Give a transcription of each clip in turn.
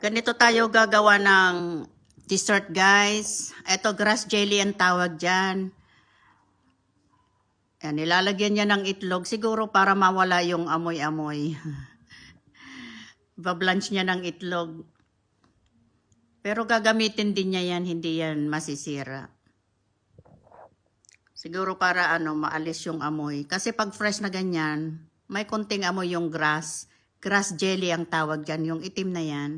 Ganito tayo gagawa ng dessert, guys. Ito, grass jelly ang tawag dyan. Yan, nilalagyan niya ng itlog siguro para mawala yung amoy-amoy. Bablanch niya ng itlog. Pero gagamitin din niya yan, hindi yan masisira. Siguro para maalis yung amoy. Kasi pag fresh na ganyan, may konting amoy yung grass. Grass jelly ang tawag dyan, yung itim na yan.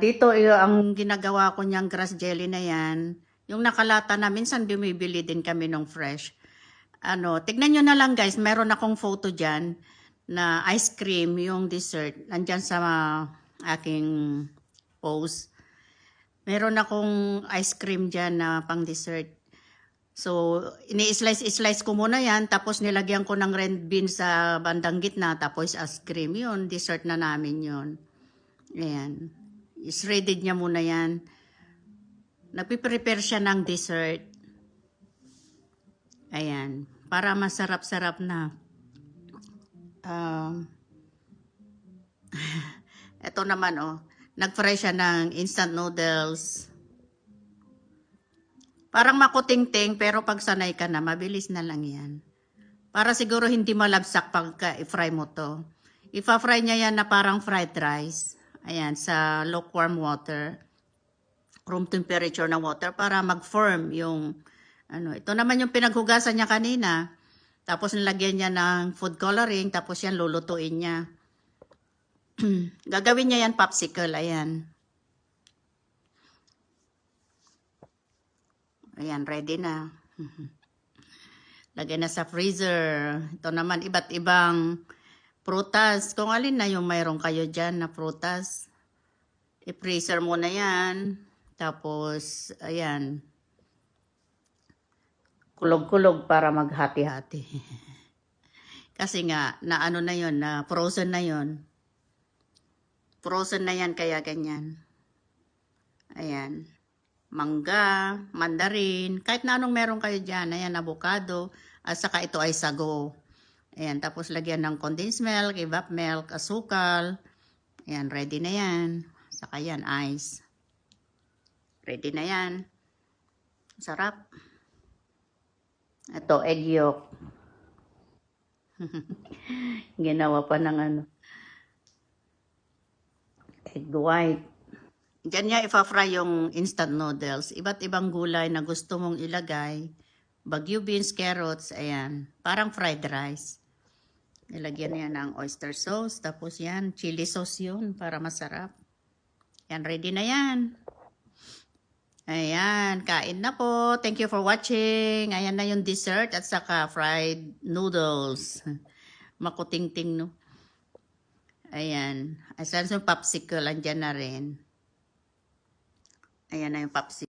Dito ang ginagawa ko niyang grass jelly na yan, yung nakalata na, minsan bumibili din kami ng fresh. Tignan nyo na lang guys, meron akong photo dyan na ice cream, yung dessert, nandyan sa aking post. Meron akong ice cream dyan na pang dessert. So, ini-slice ko muna yan, tapos nilagyan ko ng red bean sa bandang gitna, tapos ice cream, yun, dessert na namin yun. Ayan. Is-shredded niya muna yan. Nagpiprepare siya ng dessert. Ayan. Para masarap-sarap na. Ito naman, nag-fry siya ng instant noodles. Parang makutingting, pero pag sanay ka na, mabilis na lang yan. Para siguro hindi malabsak pag i-fry mo to. Ipa-fry niya yan na parang fried rice. Ayan, sa lukewarm water. Room temperature na water para mag-firm yung, ito naman yung pinaghugasan niya kanina. Tapos nilagyan niya ng food coloring, tapos yan lulutuin niya. Gagawin niya yan popsicle, ayan. Ayan, ready na. Lagay na sa freezer. Ito naman, iba't ibang prutas. Kung alin na yung mayroon kayo dyan na prutas. I-freezer mo na yan. Tapos, ayan. Kulog-kulog para maghati-hati. Kasi nga, na yun, na frozen na yun. Frozen na yan, kaya ganyan. Ayan. Mangga, mandarin, kahit na anong meron kayo dyan. Ayan, avocado, at saka ito ay sago. Ayan, tapos lagyan ng condensed milk, evap milk, asukal. Ayan, ready na yan. Saka yan, ice. Ready na yan. Sarap. Ito, egg yolk. Ginawa pa ng egg white. Diyan niya ipa-fry yung instant noodles. Iba't ibang gulay na gusto mong ilagay. Bagu beans, carrots, ayan. Parang fried rice. Nilagyan niya ng oyster sauce. Tapos yan, chili sauce yun para masarap. Yan, ready na yan. Ayan, kain na po. Thank you for watching. Ayan na yung dessert at saka fried noodles. Makuting-ting, no? Ayan. Asan yung popsicle, andyan na rin. Ayan na yung popsicle.